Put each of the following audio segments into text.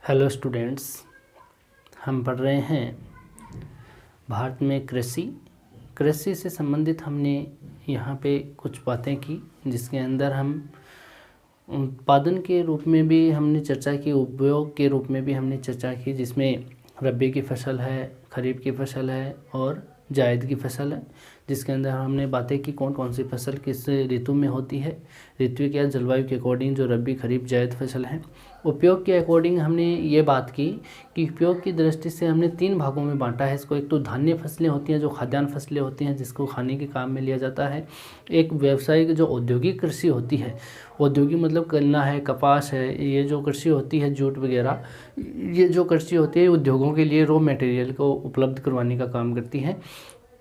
Hello students, हम पढ़ रहे हैं भारत में कृषि से संबंधित। हमने यहाँ पे कुछ बातें की जिसके अंदर हम उत्पादन के रूप में भी हमने चर्चा की, उपयोग के रूप में भी हमने चर्चा की, जिसमें रबी की फसल है, खरीफ की फसल है और जायद की फसल है। जिसके अंदर हमने बातें की कौन कौन सी फसल किस ऋतु में होती है, ऋतु के जलवायु के अकॉर्डिंग जो रबी खरीफ जायद फसल है। उपयोग के अकॉर्डिंग हमने ये बात की कि उपयोग की दृष्टि से हमने 3 भागों में बांटा है इसको। एक तो धान्य फसलें होती हैं जो खाद्यान्न फसलें होती हैं जिसको खाने के काम में लिया जाता है। एक व्यावसायिक जो औद्योगिक कृषि होती है, औद्योगिक मतलब गन्ना है, कपास है, ये जो कृषि होती है, जूट वगैरह, ये जो कृषि होती है उद्योगों के लिए रॉ मटेरियल को उपलब्ध करवाने का काम करती है।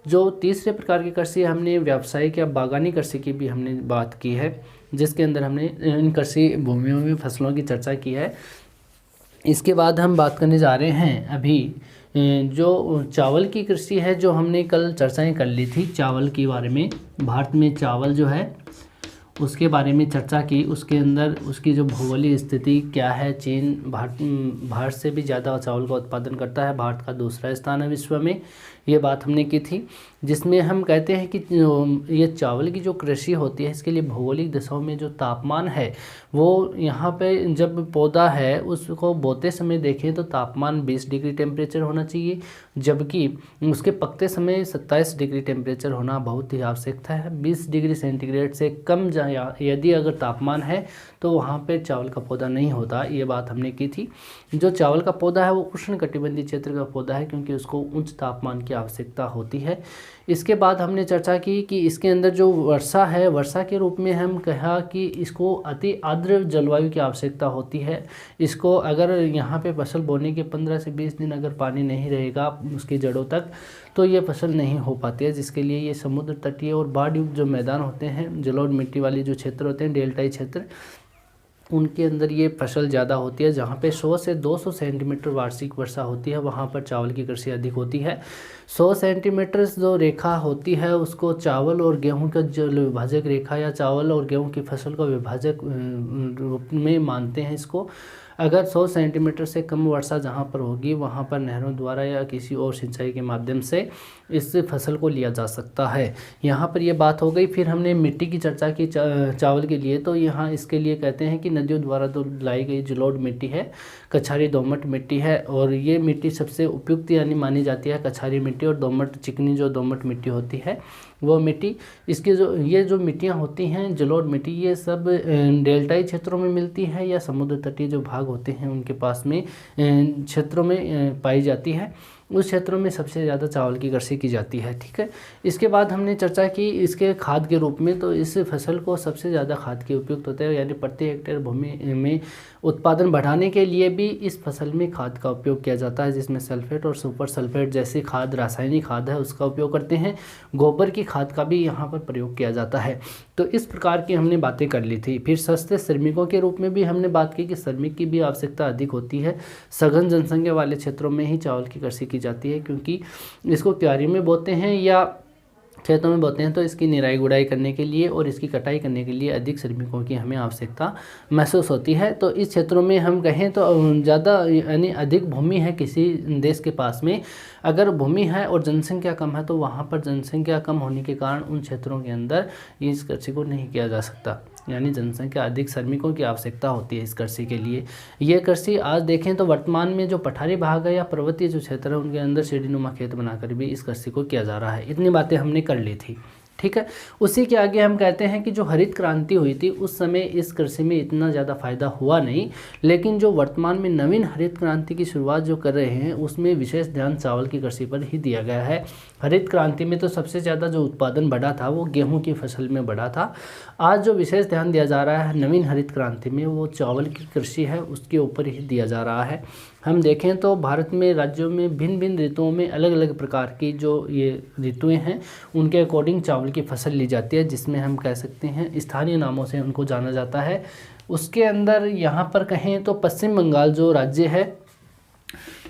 जो तीसरे प्रकार की कृषि हमने व्यावसायिक या बागानी कृषि की भी हमने बात की है, जिसके अंदर हमने इन कृषि भूमियों में फसलों की चर्चा की है। इसके बाद हम बात करने जा रहे हैं अभी जो चावल की कृषि है, जो हमने कल चर्चाएं कर ली थी चावल के बारे में। भारत में चावल जो है उसके बारे में चर्चा की, उसके अंदर उसकी जो भौगोलिक स्थिति क्या है। चीन भारत से भी ज़्यादा चावल का उत्पादन करता है, भारत का दूसरा स्थान है विश्व में, ये बात हमने की थी। जिसमें हम कहते हैं कि ये चावल की जो कृषि होती है इसके लिए भौगोलिक दिशाओं में जो तापमान है वो यहाँ पे जब पौधा है उसको बोते समय देखें तो तापमान 20 डिग्री टेम्परेचर होना चाहिए, जबकि उसके पकते समय 27 डिग्री टेम्परेचर होना बहुत ही आवश्यकता है। 20 डिग्री सेंटीग्रेड से कम यदि अगर तापमान है तो वहाँ पे चावल का पौधा नहीं होता, ये बात हमने की थी। जो चावल का पौधा है वो उष्णकटिबंधीय क्षेत्र का पौधा है क्योंकि उसको उच्च तापमान की आवश्यकता होती है। इसके बाद हमने चर्चा की कि इसके अंदर जो वर्षा है, वर्षा के रूप में हम कहा कि इसको अति आर्द्र जलवायु की आवश्यकता होती है। इसको अगर यहाँ पे फसल बोने के 15 से 20 दिन अगर पानी नहीं रहेगा उसकी जड़ों तक तो ये फसल नहीं हो पाती है, जिसके लिए ये समुद्र तटीय और बाढ़ युक्त जो मैदान होते हैं, जलोढ़ मिट्टी वाली जो क्षेत्र होते हैं, डेल्टाई क्षेत्र, उनके अंदर ये फसल ज़्यादा होती है। जहाँ पे 100 से 200 सेंटीमीटर वार्षिक वर्षा होती है वहाँ पर चावल की कृषि अधिक होती है। 100 सेंटीमीटर जो रेखा होती है उसको चावल और गेहूं का जल विभाजक रेखा या चावल और गेहूं की फसल का विभाजक रूप में मानते हैं इसको। अगर 100 सेंटीमीटर से कम वर्षा जहाँ पर होगी वहाँ पर नहरों द्वारा या किसी और सिंचाई के माध्यम से इस फसल को लिया जा सकता है। यहाँ पर ये बात हो गई। फिर हमने मिट्टी की चर्चा की चावल के लिए, तो यहाँ इसके लिए कहते हैं कि नदियों द्वारा तो लाई गई जलोढ़ मिट्टी है, कछारी दोमट मिट्टी है, और ये मिट्टी सबसे उपयुक्त यानी मानी जाती है कछारी मिट्टी, और दोमट चिकनी जो दोमट मिट्टी होती है वो मिट्टी। इसके ये जो मिट्टियाँ होती हैं जलोढ़ मिट्टी, ये सब डेल्टाई क्षेत्रों में मिलती है या समुद्र तटीय जो भाग होते हैं उनके पास में क्षेत्रों में पाई जाती है। उस क्षेत्रों में सबसे ज़्यादा चावल की कृषि की जाती है। ठीक है, इसके बाद हमने चर्चा की इसके खाद के रूप में, तो इस फसल को सबसे ज़्यादा खाद के उपयुक्त होते हैं, यानी प्रति हेक्टेयर भूमि में उत्पादन बढ़ाने के लिए भी इस फसल में खाद का उपयोग किया जाता है, जिसमें सल्फेट और सुपर सल्फेट जैसी खाद, रासायनिक खाद है, उसका उपयोग करते हैं। गोबर की खाद का भी यहाँ पर प्रयोग किया जाता है। तो इस प्रकार की हमने बातें कर ली थी। फिर सस्ते श्रमिकों के रूप में भी हमने बात की कि श्रमिक की भी आवश्यकता अधिक होती है। सघन जनसंख्या वाले क्षेत्रों में ही चावल की कृषि की जाती है, क्योंकि इसको क्यारी में बोते हैं या खेतों में बोते हैं, तो इसकी निराई गुड़ाई करने के लिए और इसकी कटाई करने के लिए अधिक श्रमिकों की हमें आवश्यकता महसूस होती है। तो इस क्षेत्रों में हम कहें तो ज़्यादा यानी अधिक भूमि है किसी देश के पास में, अगर भूमि है और जनसंख्या कम है तो वहाँ पर जनसंख्या कम होने के कारण उन क्षेत्रों के अंदर इस कृषि को नहीं किया जा सकता, यानी जनसंख्या अधिक श्रमिकों की आवश्यकता होती है इस कृषि के लिए। ये कृषि आज देखें तो वर्तमान में जो पठारी भाग है या पर्वतीय जो क्षेत्र है उनके अंदर सीढ़ीनुमा खेत बनाकर भी इस कृषि को किया जा रहा है। इतनी बातें हमने कर ली थी। ठीक है, उसी के आगे हम कहते हैं कि जो हरित क्रांति हुई थी उस समय इस कृषि में इतना ज़्यादा फायदा हुआ नहीं, लेकिन जो वर्तमान में नवीन हरित क्रांति की शुरुआत जो कर रहे हैं उसमें विशेष ध्यान चावल की कृषि पर ही दिया गया है। हरित क्रांति में तो सबसे ज़्यादा जो उत्पादन बढ़ा था वो गेहूं की फसल में बढ़ा था। आज जो विशेष ध्यान दिया जा रहा है नवीन हरित क्रांति में वो चावल की कृषि है, उसके ऊपर ही दिया जा रहा है। हम देखें तो भारत में राज्यों में भिन्न भिन्न ऋतुओं में अलग अलग प्रकार की जो ये ऋतुएं हैं उनके अकॉर्डिंग चावल की फसल ली जाती है, जिसमें हम कह सकते हैं स्थानीय नामों से उनको जाना जाता है। उसके अंदर यहाँ पर कहें तो पश्चिम बंगाल जो राज्य है,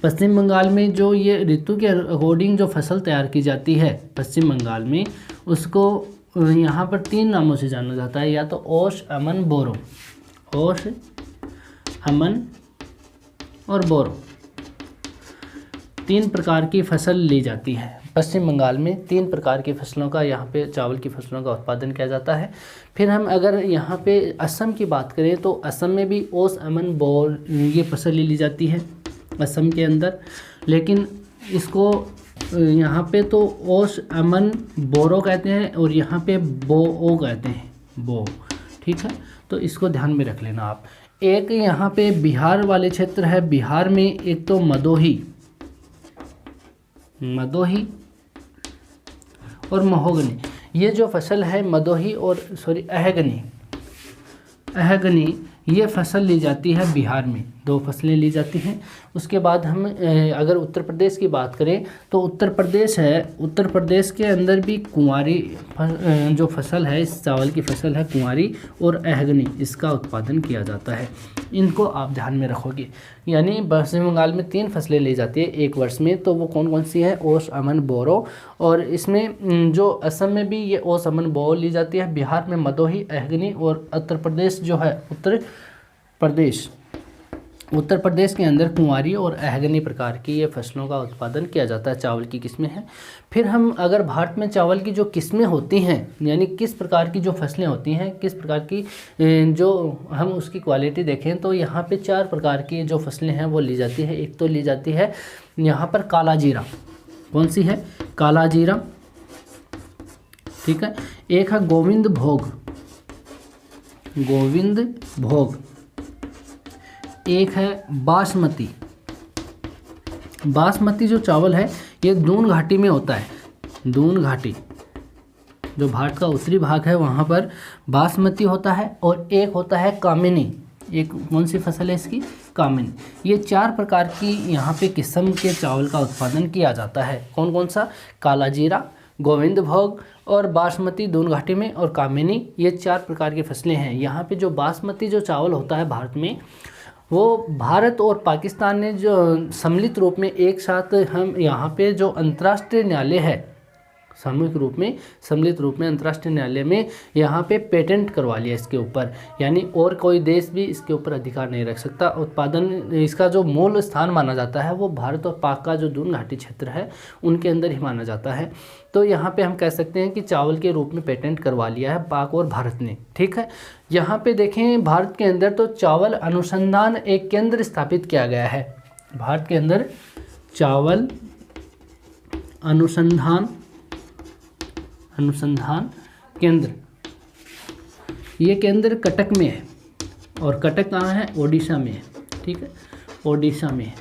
पश्चिम बंगाल में जो ये ऋतु के अकॉर्डिंग जो फसल तैयार की जाती है पश्चिम बंगाल में, उसको यहाँ पर 3 नामों से जाना जाता है, या तो ओश, अमन, बोरो। ओश, अमन और बोरो, 3 प्रकार की फसल ली जाती है। पश्चिम बंगाल में 3 प्रकार की फसलों का, यहाँ पे चावल की फसलों का उत्पादन किया जाता है। फिर हम अगर यहाँ पे असम की बात करें तो असम में भी ओस, अमन, बोर ये फसल ली जाती है असम के अंदर, लेकिन इसको यहाँ पे तो ओस, अमन, बोरो कहते हैं और यहाँ पे बोओ कहते हैं, बो, ठीक है। तो इसको ध्यान में रख लेना आप। एक यहाँ पे बिहार वाले क्षेत्र है, बिहार में एक तो मदोही और महोगनी, ये जो फसल है मदोही और अहगनी ये फसल ली जाती है बिहार में, 2 फसलें ली जाती हैं। उसके बाद हम अगर उत्तर प्रदेश की बात करें तो उत्तर प्रदेश के अंदर भी कुंवारी जो फसल है, इस चावल की फसल है कुंवारी और अहगनी, इसका उत्पादन किया जाता है। इनको आप ध्यान में रखोगे। यानी पश्चिम बंगाल में 3 फसलें ली जाती है एक वर्ष में, तो वो कौन कौन सी है? ओस, अमन, बोरो। और इसमें जो असम में भी ये ओस, अमन, बोरो ली जाती है, बिहार में मदोही, अहगनी, और उत्तर प्रदेश जो है उत्तर प्रदेश के अंदर कुंवारी और अहगनी प्रकार की ये फसलों का उत्पादन किया जाता है, चावल की किस्में हैं। फिर हम अगर भारत में चावल की जो किस्में होती हैं, यानी किस प्रकार की जो फसलें होती हैं, किस प्रकार की जो हम उसकी क्वालिटी देखें, तो यहाँ पे 4 प्रकार की जो फसलें हैं वो ली जाती है। एक तो ली जाती है यहाँ पर काला जीरा, कौन सी है? काला जीरा, ठीक है। एक है गोविंद भोग, एक है बासमती जो चावल है ये दून घाटी में होता है। दून घाटी जो भारत का उत्तरी भाग है वहाँ पर बासमती होता है, और एक होता है कामिनी। एक कौन सी फसल है इसकी? कामिनी। ये 4 प्रकार की यहाँ पे किस्म के चावल का उत्पादन किया जाता है। कौन कौन सा? काला जीरा, गोविंद भोग और बासमती दून घाटी में, और कामिनी, ये 4 प्रकार की फसलें हैं। यहाँ पे जो बासमती जो चावल होता है भारत में, वो भारत और पाकिस्तान ने जो सम्मिलित रूप में एक साथ, हम यहाँ पे जो अंतर्राष्ट्रीय न्यायालय है, सामूहिक रूप में सम्मिलित रूप में अंतर्राष्ट्रीय न्यायालय में यहाँ पे पेटेंट करवा लिया इसके ऊपर। यानी और कोई देश भी इसके ऊपर अधिकार नहीं रख सकता। उत्पादन इसका जो मूल स्थान माना जाता है वो भारत और पाक का जो दून घाटी क्षेत्र है उनके अंदर ही माना जाता है। तो यहाँ पे हम कह सकते हैं कि चावल के रूप में पेटेंट करवा लिया है पाक और भारत ने, ठीक है। यहाँ पे देखें भारत के अंदर तो चावल अनुसंधान एक केंद्र स्थापित किया गया है। भारत के अंदर चावल अनुसंधान केंद्र, ये केंद्र कटक में है, और कटक कहाँ है? ओडिशा में है, ठीक है, ओडिशा में है।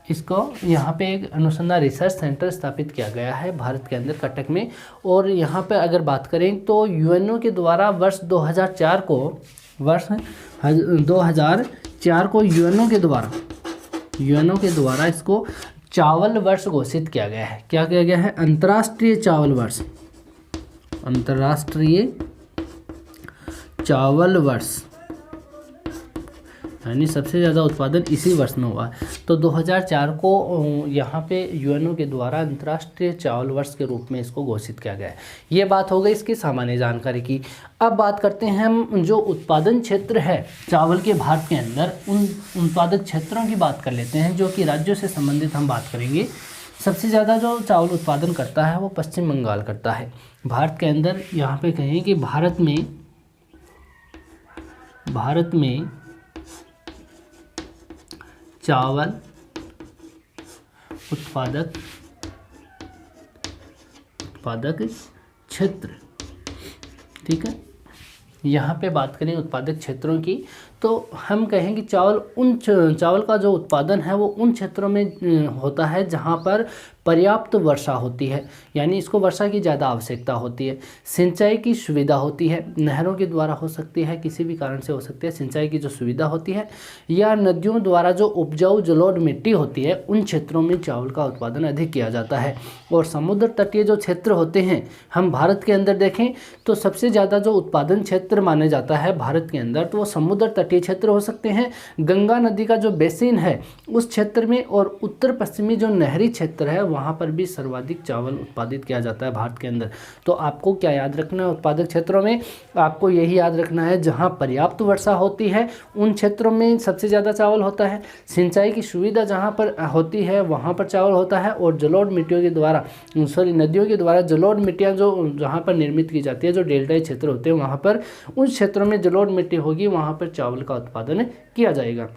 इसको यहाँ पे एक अनुसंधान रिसर्च सेंटर स्थापित किया गया है भारत के अंदर कटक में। और यहाँ पे अगर बात करें तो यूएनओ के द्वारा वर्ष 2004 को यूएनओ के द्वारा इसको चावल वर्ष घोषित किया गया है। क्या किया गया है? अंतर्राष्ट्रीय चावल वर्ष, यानी सबसे ज़्यादा उत्पादन इसी वर्ष में हुआ। तो 2004 को यहाँ पे यूएनओ के द्वारा अंतर्राष्ट्रीय चावल वर्ष के रूप में इसको घोषित किया गया है। ये बात हो गई इसकी सामान्य जानकारी की। अब बात करते हैं हम जो उत्पादन क्षेत्र है चावल के भारत के अंदर, उन उत्पादक क्षेत्रों की बात कर लेते हैं जो कि राज्यों से संबंधित हम बात करेंगे। सबसे ज़्यादा जो चावल उत्पादन करता है वो पश्चिम बंगाल करता है भारत के अंदर। यहाँ पे कहें कि भारत में चावल उत्पादक क्षेत्र, ठीक है। यहाँ पे बात करें उत्पादक क्षेत्रों की तो हम कहें कि चावल का जो उत्पादन है वो उन क्षेत्रों में होता है जहाँ पर पर्याप्त वर्षा होती है, यानी इसको वर्षा की ज़्यादा आवश्यकता होती है। सिंचाई की सुविधा होती है, नहरों के द्वारा हो सकती है, किसी भी कारण से हो सकती है, सिंचाई की जो सुविधा होती है, या नदियों द्वारा जो उपजाऊ जलोढ़ मिट्टी होती है, उन क्षेत्रों में चावल का उत्पादन अधिक किया जाता है। और समुद्र तटीय जो क्षेत्र होते हैं, हम भारत के अंदर देखें तो सबसे ज़्यादा जो उत्पादन क्षेत्र माने जाता है भारत के अंदर, तो वो समुद्र तटीय क्षेत्र हो सकते हैं। गंगा नदी का जो बेसिन है उस क्षेत्र में, और उत्तर पश्चिमी जो नहरी क्षेत्र है वहाँ पर भी सर्वाधिक चावल उत्पादित किया जाता है भारत के अंदर। तो आपको क्या याद रखना है उत्पादक क्षेत्रों में? आपको यही याद रखना है जहाँ पर्याप्त वर्षा होती है उन क्षेत्रों में सबसे ज़्यादा चावल होता है, सिंचाई की सुविधा जहाँ पर होती है वहाँ पर चावल होता है, और जलोढ़ मिट्टियों के द्वारा नदियों के द्वारा जलोढ़ मिट्टियाँ जो जहाँ पर निर्मित की जाती है, जो डेल्टाई क्षेत्र होते हैं वहाँ पर, उन क्षेत्रों में जलोढ़ मिट्टी होगी वहाँ पर चावल का उत्पादन किया जाएगा।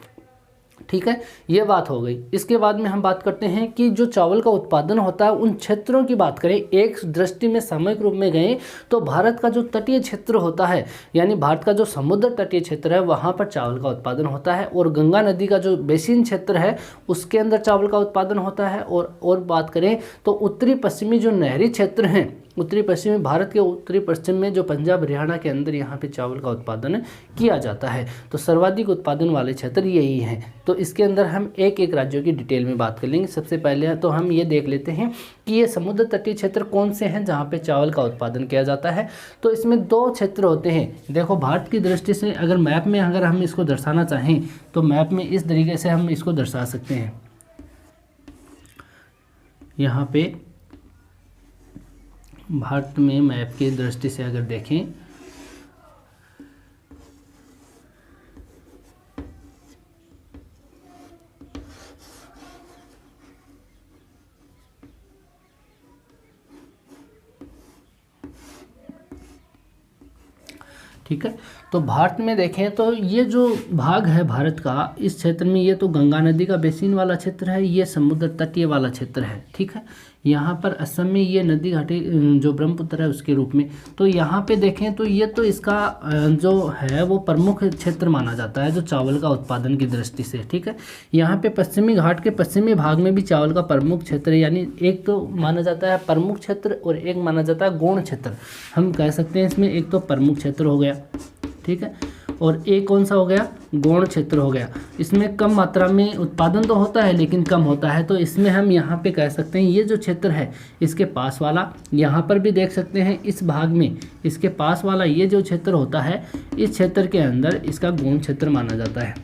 ठीक है, ये बात हो गई। इसके बाद में हम बात करते हैं कि जो चावल का उत्पादन होता है उन क्षेत्रों की बात करें, एक दृष्टि में सामयिक रूप में गए तो भारत का जो तटीय क्षेत्र होता है, यानी भारत का जो समुद्र तटीय क्षेत्र है वहाँ पर चावल का उत्पादन होता है, और गंगा नदी का जो बेसिन क्षेत्र है उसके अंदर चावल का उत्पादन होता है। और बात करें तो उत्तरी पश्चिमी जो नहरी क्षेत्र हैं, उत्तरी पश्चिमी भारत के उत्तरी पश्चिम में जो पंजाब हरियाणा के अंदर यहाँ पे चावल का उत्पादन किया जाता है। तो सर्वाधिक उत्पादन वाले क्षेत्र यही हैं। तो इसके अंदर हम एक एक राज्यों की डिटेल में बात कर लेंगे। सबसे पहले तो हम ये देख लेते हैं कि ये समुद्र तटीय क्षेत्र कौन से हैं जहाँ पे चावल का उत्पादन किया जाता है। तो इसमें 2 क्षेत्र होते हैं। देखो भारत की दृष्टि से अगर मैप में अगर हम इसको दर्शाना चाहें तो मैप में इस तरीके से हम इसको दर्शा सकते हैं। यहाँ पे भारत में मैप की दृष्टि से अगर देखें ठीक है, तो भारत में देखें तो ये जो भाग है भारत का, इस क्षेत्र में ये तो गंगा नदी का बेसिन वाला क्षेत्र है, ये समुद्र तटीय वाला क्षेत्र है। ठीक है, यहाँ पर असम में ये नदी घाटी जो ब्रह्मपुत्र है उसके रूप में। तो यहाँ पे देखें तो ये तो इसका जो है वो प्रमुख क्षेत्र माना जाता है जो चावल का उत्पादन की दृष्टि से। ठीक है, यहाँ पे पश्चिमी घाट के पश्चिमी भाग में भी चावल का प्रमुख क्षेत्र है, यानी एक तो माना जाता है प्रमुख क्षेत्र और एक माना जाता है गौण क्षेत्र। हम कह सकते हैं इसमें एक तो प्रमुख क्षेत्र हो गया, ठीक है, और एक कौन सा हो गया, गौण क्षेत्र हो गया। इसमें कम मात्रा में उत्पादन तो होता है लेकिन कम होता है। तो इसमें हम यहाँ पे कह सकते हैं ये जो क्षेत्र है इसके पास वाला, यहाँ पर भी देख सकते हैं इस भाग में इसके पास वाला ये जो क्षेत्र होता है, इस क्षेत्र के अंदर इसका गौण क्षेत्र माना जाता है।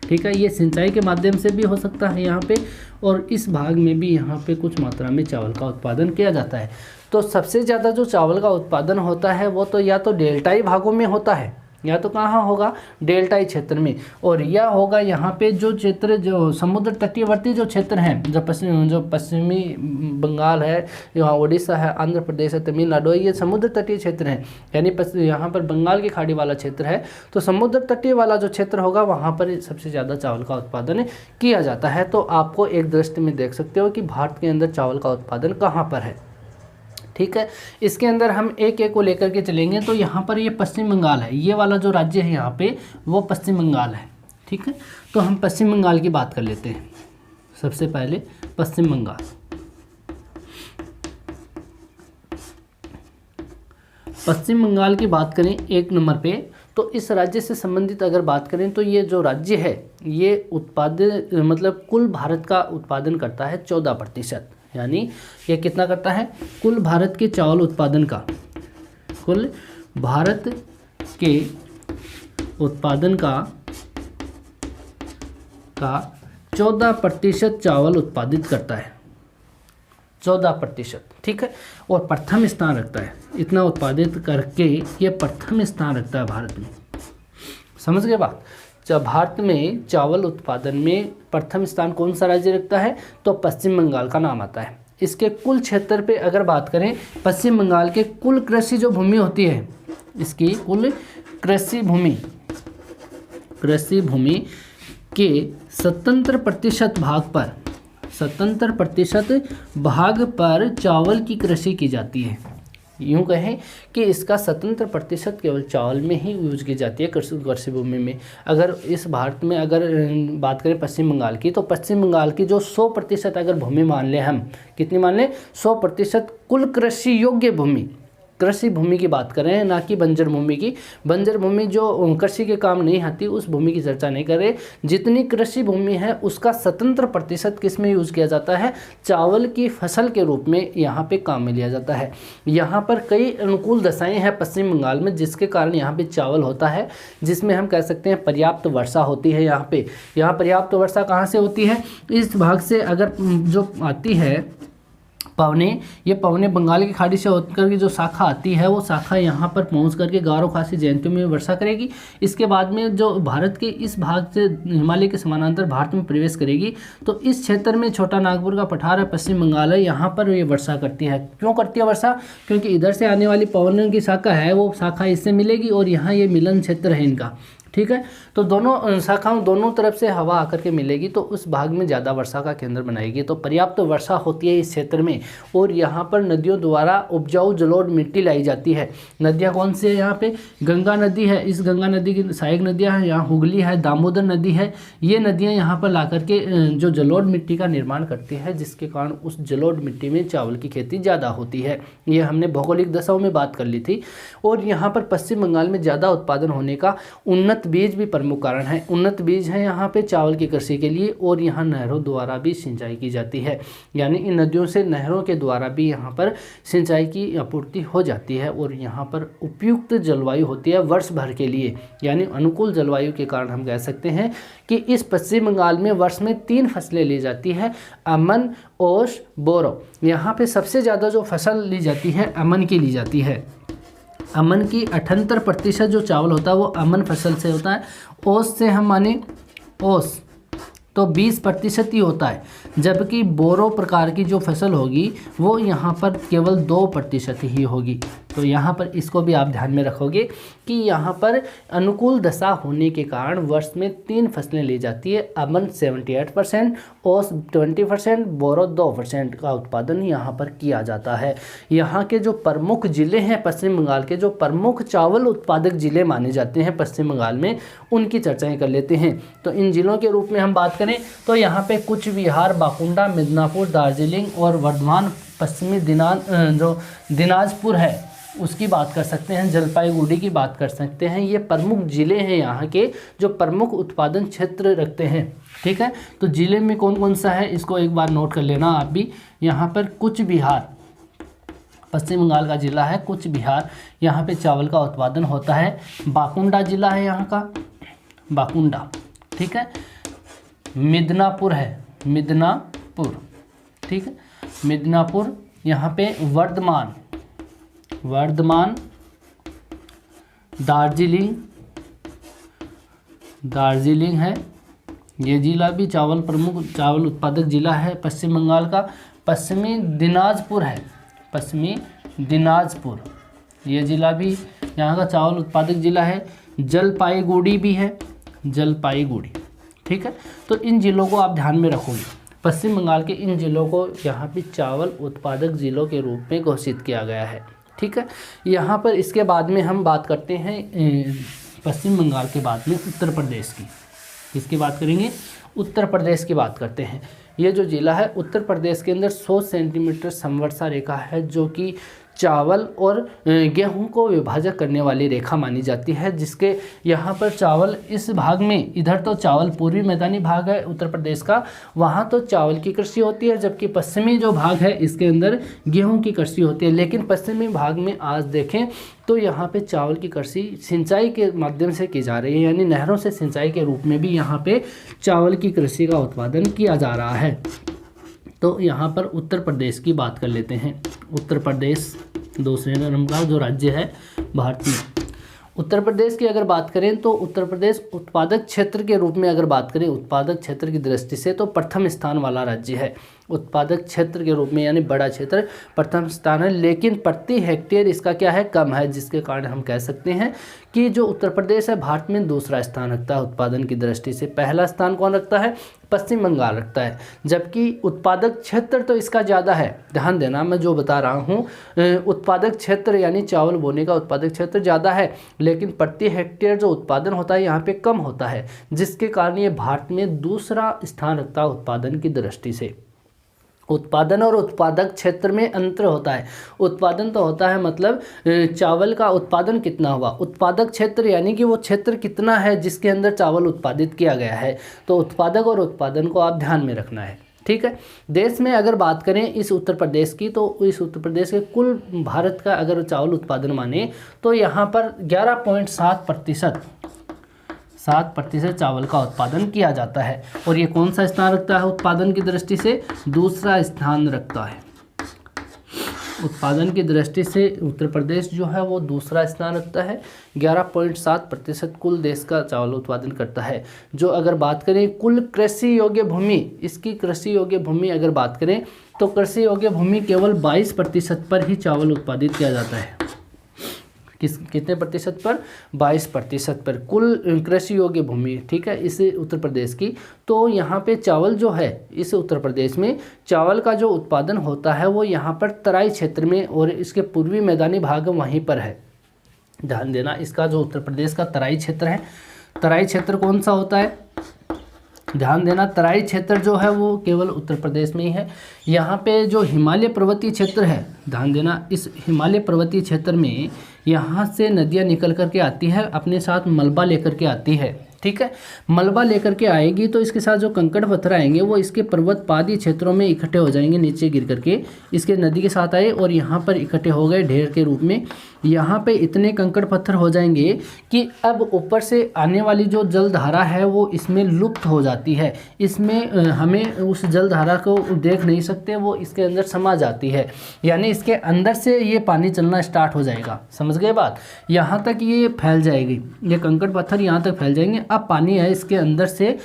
ठीक है, ये सिंचाई के माध्यम से भी हो सकता है यहाँ पे, और इस भाग में भी यहाँ पे कुछ मात्रा में चावल का उत्पादन किया जाता है। तो सबसे ज़्यादा जो चावल का उत्पादन होता है वो तो या तो डेल्टाई भागों में होता है, या तो कहाँ होगा, डेल्टाई क्षेत्र में, और यह होगा यहाँ पे जो क्षेत्र जो समुद्र तटीयवर्ती जो क्षेत्र हैं, जो पश्चिमी बंगाल है, यहाँ उड़ीसा है, आंध्र प्रदेश है, तमिलनाडु है, ये समुद्र तटीय क्षेत्र हैं। यानी यहाँ पर बंगाल की खाड़ी वाला क्षेत्र है, तो समुद्र तटीय वाला जो क्षेत्र होगा वहाँ पर सबसे ज़्यादा चावल का उत्पादन किया जाता है। तो आपको एक दृष्टि में देख सकते हो कि भारत के अंदर चावल का उत्पादन कहाँ पर है। ठीक है, इसके अंदर हम एक एक को लेकर के चलेंगे। तो यहाँ पर ये पश्चिम बंगाल है, ये वाला जो राज्य है यहाँ पे वो पश्चिम बंगाल है। ठीक है, तो हम पश्चिम बंगाल की बात कर लेते हैं। सबसे पहले पश्चिम बंगाल, पश्चिम बंगाल की बात करें 1 नंबर पे, तो इस राज्य से संबंधित अगर बात करें तो ये जो राज्य है ये उत्पादन मतलब कुल भारत का उत्पादन करता है 14%। यानी ये कितना करता है, कुल भारत के चावल उत्पादन का, कुल भारत के उत्पादन का 14% चावल उत्पादित करता है, 14%। ठीक है, और प्रथम स्थान रखता है, इतना उत्पादित करके ये प्रथम स्थान रखता है भारत में। समझ गए बात। जब भारत में चावल उत्पादन में प्रथम स्थान कौन सा राज्य रखता है, तो पश्चिम बंगाल का नाम आता है। इसके कुल क्षेत्र पे अगर बात करें, पश्चिम बंगाल के कुल कृषि जो भूमि होती है, इसकी कुल कृषि भूमि के 77% भाग पर चावल की कृषि की जाती है। यूँ कहें कि इसका 77% केवल चावल में ही यूज की जाती है कृषि भूमि में। अगर इस भारत में अगर बात करें पश्चिम बंगाल की, तो पश्चिम बंगाल की जो 100% अगर भूमि मान लें हम, कितनी मान लें, 100% कुल कृषि योग्य भूमि, कृषि भूमि की बात करें, ना कि बंजर भूमि की। बंजर भूमि जो कृषि के काम नहीं आती उस भूमि की चर्चा नहीं कर रहे। जितनी कृषि भूमि है उसका 77% किस में यूज़ किया जाता है, चावल की फसल के रूप में यहाँ पे काम में लिया जाता है। यहाँ पर कई अनुकूल दशाएं हैं पश्चिम बंगाल में, जिसके कारण यहाँ पे चावल होता है, जिसमें हम कह सकते हैं पर्याप्त वर्षा होती है। यहाँ पर्याप्त वर्षा कहाँ से होती है, इस भाग से अगर जो आती है ये पवने बंगाल की खाड़ी से होकर के जो शाखा आती है वो शाखा यहाँ पर पहुँच करके गारो, खासी, जयंतियों में वर्षा करेगी। इसके बाद में जो भारत के इस भाग से हिमालय के समानांतर भारत में प्रवेश करेगी, तो इस क्षेत्र में छोटा नागपुर का पठार है, पश्चिम बंगाल है, यहाँ पर ये वर्षा करती है। क्यों करती है वर्षा? क्योंकि इधर से आने वाली पवनों की शाखा है वो शाखा इससे मिलेगी और यहाँ ये मिलन क्षेत्र है इनका, ठीक है। तो दोनों शाखाओं दोनों तरफ से हवा आकर के मिलेगी तो उस भाग में ज़्यादा वर्षा का केंद्र बनाएगी। तो पर्याप्त वर्षा होती है इस क्षेत्र में और यहाँ पर नदियों द्वारा उपजाऊ जलोढ़ मिट्टी लाई जाती है। नदियाँ कौन सी है यहाँ पे? गंगा नदी है, इस गंगा नदी की सहायक नदियाँ हैं, यहाँ हुगली है, दामोदर नदी है। ये नदियाँ यहाँ पर ला करके जो जलोढ़ मिट्टी का निर्माण करती है, जिसके कारण उस जलोढ़ मिट्टी में चावल की खेती ज़्यादा होती है। ये हमने भौगोलिक दशाओं में बात कर ली थी। और यहाँ पर पश्चिम बंगाल में ज़्यादा उत्पादन होने का उन्नत बीज भी प्रमुख कारण है। उन्नत बीज है यहाँ पे चावल की कृषि के लिए और यहाँ नहरों द्वारा भी सिंचाई की जाती है, यानी इन नदियों से नहरों के द्वारा भी यहाँ पर सिंचाई की आपूर्ति हो जाती है। और यहाँ पर उपयुक्त जलवायु होती है वर्ष भर के लिए, यानी अनुकूल जलवायु के कारण हम कह सकते हैं कि इस पश्चिम बंगाल में वर्ष में 3 फसलें ली जाती है, अमन, ओस, बोरो। यहाँ पे सबसे ज़्यादा जो फसल ली जाती है अमन की ली जाती है। अमन की 78% जो चावल होता है वो अमन फसल से होता है। ओस से हम माने ओस तो 20% ही होता है, जबकि बोरो प्रकार की जो फसल होगी वो यहाँ पर केवल 2% ही होगी। तो यहाँ पर इसको भी आप ध्यान में रखोगे कि यहाँ पर अनुकूल दशा होने के कारण वर्ष में 3 फसलें ली जाती है। अमन 78%, ओस 20%, बोरो 2% का उत्पादन यहाँ पर किया जाता है। यहाँ के जो प्रमुख ज़िले हैं पश्चिम बंगाल के, जो प्रमुख चावल उत्पादक ज़िले माने जाते हैं पश्चिम बंगाल में, उनकी चर्चाएँ कर लेते हैं। तो इन ज़िलों के रूप में हम बात करें तो यहाँ पे कूच बिहार, बाकुंडा, मिदनापुर, दार्जिलिंग और वर्धमान, पश्चिमी दिनाजपुर है उसकी बात कर सकते हैं, जलपाईगुड़ी की बात कर सकते हैं। ये प्रमुख ज़िले हैं यहाँ के जो प्रमुख उत्पादन क्षेत्र रखते हैं, ठीक है। तो ज़िले में कौन कौन सा है इसको एक बार नोट कर लेना आप भी। यहाँ पर कूच बिहार पश्चिम बंगाल का ज़िला है, कूच बिहार, यहाँ पे चावल का उत्पादन होता है। बाकुंडा ज़िला है यहाँ का, बाकुंडा, ठीक है। मिदनापुर है, मिदनापुर, ठीक है, मिदनापुर। यहाँ पे वर्धमान, दार्जिलिंग है, ये ज़िला भी प्रमुख चावल उत्पादक ज़िला है पश्चिम बंगाल का। पश्चिमी दिनाजपुर है, पश्चिमी दिनाजपुर, ये ज़िला भी यहाँ का चावल उत्पादक ज़िला है। जलपाईगुड़ी भी है, जलपाईगुड़ी, ठीक है। तो इन ज़िलों को आप ध्यान में रखोगे, पश्चिम बंगाल के इन ज़िलों को यहाँ पे चावल उत्पादक ज़िलों के रूप में घोषित किया गया है, ठीक है। यहाँ पर इसके बाद में हम बात करते हैं पश्चिम बंगाल के बाद में उत्तर प्रदेश की। किसकी बात करेंगे? उत्तर प्रदेश की बात करते हैं। ये जो ज़िला है उत्तर प्रदेश के अंदर 100 सेंटीमीटर समवर्षा रेखा है, जो कि चावल और गेहूं को विभाजक करने वाली रेखा मानी जाती है, जिसके यहाँ पर चावल इस भाग में, इधर तो चावल पूर्वी मैदानी भाग है उत्तर प्रदेश का, वहाँ तो चावल की कृषि होती है, जबकि पश्चिमी जो भाग है इसके अंदर गेहूं की कृषि होती है। लेकिन पश्चिमी भाग में आज देखें तो यहाँ पे चावल की कृषि सिंचाई के माध्यम से की जा रही है, यानी नहरों से सिंचाई के रूप में भी यहाँ पे चावल की कृषि का उत्पादन किया जा रहा है। तो यहाँ पर उत्तर प्रदेश की बात कर लेते हैं। उत्तर प्रदेश दूसरे नंबर का जो राज्य है भारत में। उत्तर प्रदेश की अगर बात करें तो उत्तर प्रदेश उत्पादक क्षेत्र के रूप में अगर बात करें, उत्पादक क्षेत्र की दृष्टि से तो प्रथम स्थान वाला राज्य है। उत्पादक क्षेत्र के रूप में यानी बड़ा क्षेत्र प्रथम स्थान है, लेकिन प्रति हेक्टेयर इसका क्या है? कम है, जिसके कारण हम कह सकते हैं कि जो उत्तर प्रदेश है भारत में दूसरा स्थान रखता है उत्पादन की दृष्टि से। पहला स्थान कौन रखता है? पश्चिम बंगाल रखता है, जबकि उत्पादक क्षेत्र तो इसका ज़्यादा है। ध्यान देना, मैं जो बता रहा हूँ, उत्पादक क्षेत्र यानी चावल बोने का उत्पादक क्षेत्र ज़्यादा है, लेकिन प्रति हेक्टेयर जो उत्पादन होता है यहाँ पे कम होता है, जिसके कारण ये भारत में दूसरा स्थान रखता है उत्पादन की दृष्टि से। उत्पादन और उत्पादक क्षेत्र में अंतर होता है। उत्पादन तो होता है मतलब चावल का उत्पादन कितना हुआ, उत्पादक क्षेत्र यानी कि वो क्षेत्र कितना है जिसके अंदर चावल उत्पादित किया गया है। तो उत्पादक और उत्पादन को आप ध्यान में रखना है, ठीक है। देश में अगर बात करें इस उत्तर प्रदेश की, तो इस उत्तर प्रदेश के कुल भारत का अगर चावल उत्पादन माने तो यहाँ पर 11.7% चावल का उत्पादन किया जाता है। और ये कौन सा स्थान रखता है उत्पादन की दृष्टि से? दूसरा स्थान रखता है, उत्पादन की दृष्टि से उत्तर प्रदेश जो है वो दूसरा स्थान रखता है। 11.7% कुल देश का चावल उत्पादन करता है। जो अगर बात करें कुल कृषि योग्य भूमि, इसकी कृषि योग्य भूमि अगर बात करें तो कृषि योग्य भूमि केवल 22% पर ही चावल उत्पादित किया जाता है। कितने प्रतिशत पर? 22% पर कुल कृषि योग्य भूमि, ठीक है, इस उत्तर प्रदेश की। तो यहाँ पे चावल जो है इस उत्तर प्रदेश में चावल का जो उत्पादन होता है वो यहाँ पर तराई क्षेत्र में और इसके पूर्वी मैदानी भाग वहीं पर है। ध्यान देना, इसका जो उत्तर प्रदेश का तराई क्षेत्र है, तराई क्षेत्र कौन सा होता है? ध्यान देना, तराई क्षेत्र जो है वो केवल उत्तर प्रदेश में ही है। यहाँ पे जो हिमालय पर्वतीय क्षेत्र है, ध्यान देना, इस हिमालय पर्वतीय क्षेत्र में यहाँ से नदियाँ निकल कर के आती है, अपने साथ मलबा लेकर के आती है, ठीक है। मलबा लेकर के आएगी तो इसके साथ जो कंकड़ पत्थर आएंगे वो इसके पर्वत पादी क्षेत्रों में इकट्ठे हो जाएंगे, नीचे गिर करके इसके नदी के साथ आए और यहाँ पर इकट्ठे हो गए ढेर के रूप में। यहाँ पे इतने कंकड़ पत्थर हो जाएंगे कि अब ऊपर से आने वाली जो जलधारा है वो इसमें लुप्त हो जाती है। इसमें हमें उस जलधारा को देख नहीं सकते, वो इसके अंदर समा जाती है, यानी इसके अंदर से ये पानी चलना स्टार्ट हो जाएगा। समझ गए बात? यहाँ तक ये फैल जाएगी, ये कंकड़ पत्थर यहाँ तक फैल जाएंगे। अब पानी है इसके अंदर से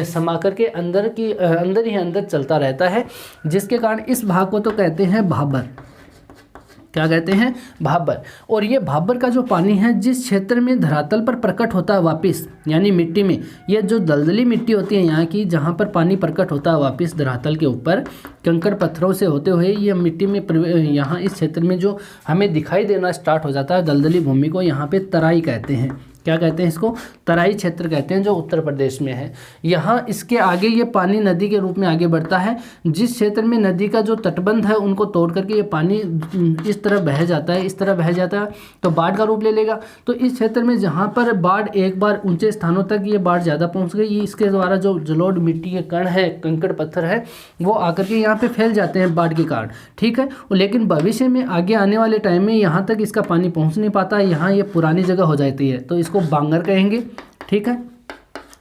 समा करके अंदर ही अंदर चलता रहता है, जिसके कारण इस भाग को तो कहते हैं भाबर। क्या कहते हैं? भाबर। और ये भाबर का जो पानी है जिस क्षेत्र में धरातल पर प्रकट होता है वापस, यानी मिट्टी में, ये जो दलदली मिट्टी होती है यहाँ की, जहाँ पर पानी प्रकट होता है वापस धरातल के ऊपर कंकड़ पत्थरों से होते हुए, ये मिट्टी में यहाँ इस क्षेत्र में जो हमें दिखाई देना स्टार्ट हो जाता है दलदली भूमि को, यहाँ पे तराई कहते हैं। क्या कहते हैं इसको? तराई क्षेत्र कहते हैं, जो उत्तर प्रदेश में है। यहाँ इसके आगे ये पानी नदी के रूप में आगे बढ़ता है। जिस क्षेत्र में नदी का जो तटबंध है उनको तोड़ करके ये पानी इस तरह बह जाता है, इस तरह बह जाता है तो बाढ़ का रूप ले लेगा। तो इस क्षेत्र में जहाँ पर बाढ़ एक बार ऊंचे स्थानों तक ये बाढ़ ज़्यादा पहुँच गई, इसके द्वारा जो जलोढ़ मिट्टी के कण है, कंकड़ पत्थर है, वो आकर के यहाँ पर फैल जाते हैं बाढ़ के कारण, ठीक है। लेकिन भविष्य में आगे आने वाले टाइम में यहाँ तक इसका पानी पहुँच नहीं पाता है, यहाँ ये पुरानी जगह हो जाती है, तो इसको बांगर कहेंगे, ठीक है।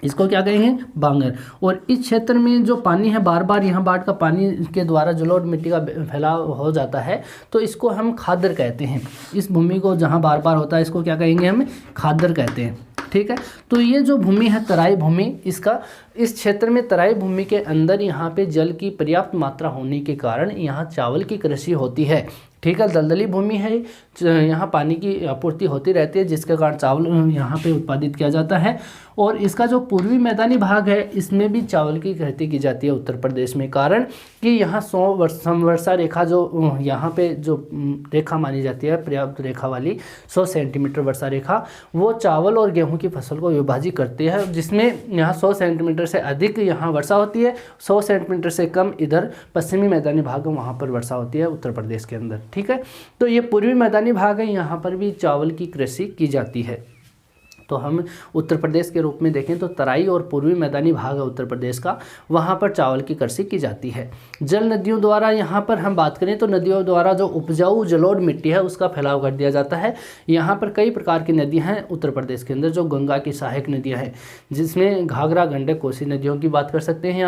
इसको क्या कहेंगे? बांगर। और इस क्षेत्र में जो पानी है बार बार यहाँ बाढ़ का पानी के द्वारा जलोढ़ मिट्टी का फैलाव हो जाता है, तो इसको हम खादर कहते हैं। इस भूमि को जहाँ बार बार होता है इसको क्या कहेंगे? हम खादर कहते हैं, ठीक है। तो ये जो भूमि है तराई भूमि, इसका इस क्षेत्र में तराई भूमि के अंदर यहाँ पे जल की पर्याप्त मात्रा होने के कारण यहाँ चावल की कृषि होती है, ठीक है। दलदली भूमि है, यहाँ पानी की आपूर्ति होती रहती है, जिसके कारण चावल यहाँ पे उत्पादित किया जाता है। और इसका जो पूर्वी मैदानी भाग है इसमें भी चावल की खेती की जाती है उत्तर प्रदेश में, कारण कि यहाँ 100 समवर्षा रेखा जो यहाँ पे जो रेखा मानी जाती है, पर्याप्त रेखा वाली 100 सेंटीमीटर वर्षा रेखा, वो चावल और गेहूँ की फसल को विभाजित करती है, जिसमें यहाँ 100 सेंटीमीटर से अधिक यहाँ वर्षा होती है, 100 सेंटीमीटर से कम इधर पश्चिमी मैदानी भाग वहाँ पर वर्षा होती है उत्तर प्रदेश के अंदर, ठीक है। तो ये पूर्वी मैदानी भाग है, यहाँ पर भी चावल की कृषि की जाती है। तो हम उत्तर प्रदेश के रूप में देखें तो तराई और पूर्वी मैदानी भाग है उत्तर प्रदेश का, वहाँ पर चावल की कृषि की जाती है। जल नदियों द्वारा यहाँ पर हम बात करें तो नदियों द्वारा जो उपजाऊ जलोढ़ मिट्टी है उसका फैलाव कर दिया जाता है। यहाँ पर कई प्रकार की नदियाँ हैं उत्तर प्रदेश के अंदर, जो गंगा की सहायक नदियाँ हैं, जिसमें घाघरा, गंडक, कोसी नदियों की बात कर सकते हैं।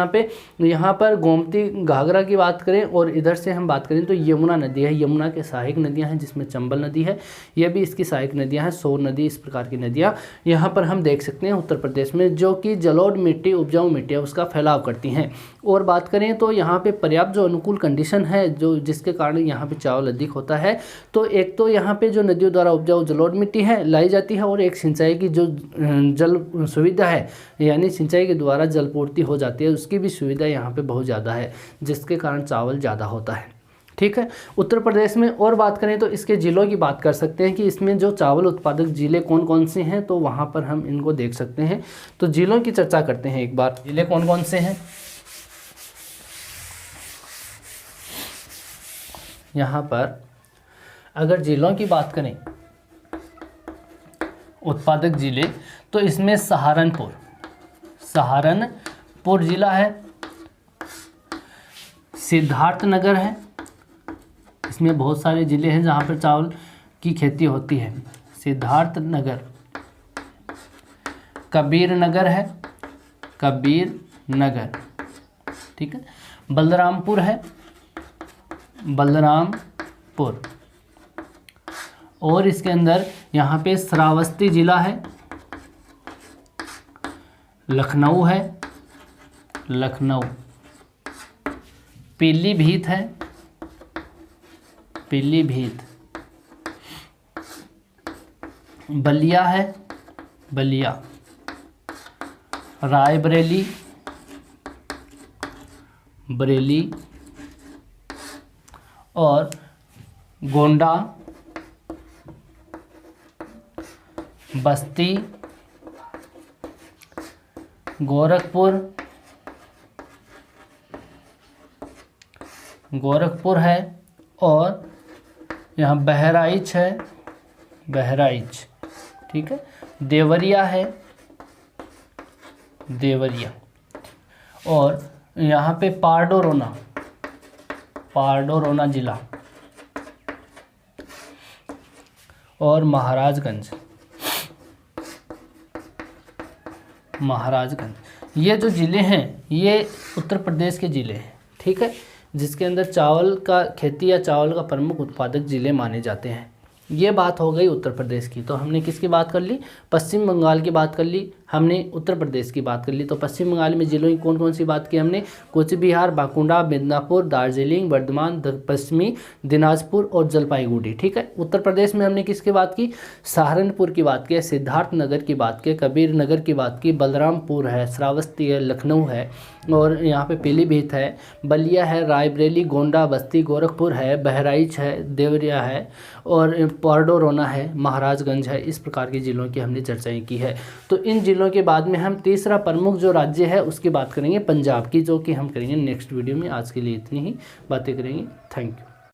यहाँ पर गोमती, घाघरा की बात करें और इधर से हम बात करें तो यमुना नदी है, यमुना के सहायक नदियाँ हैं, जिसमें चंबल नदी है, यह भी इसकी सहायक नदियाँ हैं, सोर नदी, इस प्रकार की नदियाँ यहाँ पर हम देख सकते हैं उत्तर प्रदेश में, जो कि जलोढ़ मिट्टी, उपजाऊ मिट्टी है उसका फैलाव करती हैं। और बात करें तो यहाँ पे पर्याप्त जो अनुकूल कंडीशन है, जो जिसके कारण यहाँ पे चावल अधिक होता है, तो एक तो यहाँ पे जो नदियों द्वारा उपजाऊ जलोढ़ मिट्टी है लाई जाती है, और एक सिंचाई की जो जल सुविधा है, यानी सिंचाई के द्वारा जलपूर्ति हो जाती है, उसकी भी सुविधा यहाँ पे बहुत ज़्यादा है, जिसके कारण चावल ज़्यादा होता है, ठीक है। उत्तर प्रदेश में और बात करें तो इसके ज़िलों की बात कर सकते हैं कि इसमें जो चावल उत्पादक ज़िले कौन कौन से हैं, तो वहाँ पर हम इनको देख सकते हैं। तो ज़िलों की चर्चा करते हैं एक बार। ज़िले कौन कौन से हैं? यहाँ पर अगर ज़िलों की बात करें उत्पादक ज़िले, तो इसमें सहारनपुर ज़िला है, सिद्धार्थनगर है, इसमें बहुत सारे ज़िले हैं जहाँ पर चावल की खेती होती है। सिद्धार्थनगर, कबीरनगर है, कबीरनगर, ठीक है। बलरामपुर है, बलरामपुर, गोरखपुर। और इसके अंदर यहाँ पे श्रावस्ती जिला है, लखनऊ है, लखनऊ, पीलीभीत है, पीलीभीत, बलिया है, बलिया, रायबरेली, बरेली, और गोंडा, बस्ती, गोरखपुर, गोरखपुर है, और यहाँ बहराइच है, बहराइच, ठीक है, देवरिया है, देवरिया, और यहाँ पे पारडोरोना, पारडोरोना जिला, और महाराजगंज, महाराजगंज। ये जो ज़िले हैं ये उत्तर प्रदेश के ज़िले हैं, ठीक है, जिसके अंदर चावल का खेती या चावल का प्रमुख उत्पादक ज़िले माने जाते हैं। ये बात हो गई उत्तर प्रदेश की। तो हमने किसकी बात कर ली? पश्चिम बंगाल की बात कर ली, हमने उत्तर प्रदेश की बात कर ली। तो पश्चिम बंगाल में ज़िलों की कौन कौन सी बात की हमने? कूच बिहार, बांकुड़ा, मिदनापुर, दार्जिलिंग, बर्धमान, पश्चिमी दिनाजपुर और जलपाईगुड़ी, ठीक है। उत्तर प्रदेश में हमने किसकी बात की? सहारनपुर की बात की, सिद्धार्थनगर की बात की, कबीर नगर की बात की, बलरामपुर है, श्रावस्ती है, लखनऊ है, और यहाँ पे पीलीभीत है, बलिया है, रायबरेली, गोंडा, बस्ती, गोरखपुर है, बहराइच है, देवरिया है, और पारडोरोना है, महाराजगंज है। इस प्रकार के ज़िलों की हमने चर्चाएं की है। तो इन ज़िलों के बाद में हम तीसरा प्रमुख जो राज्य है उसकी बात करेंगे, पंजाब की, जो कि हम करेंगे नेक्स्ट वीडियो में। आज के लिए इतनी ही बातें करेंगे। Thank you.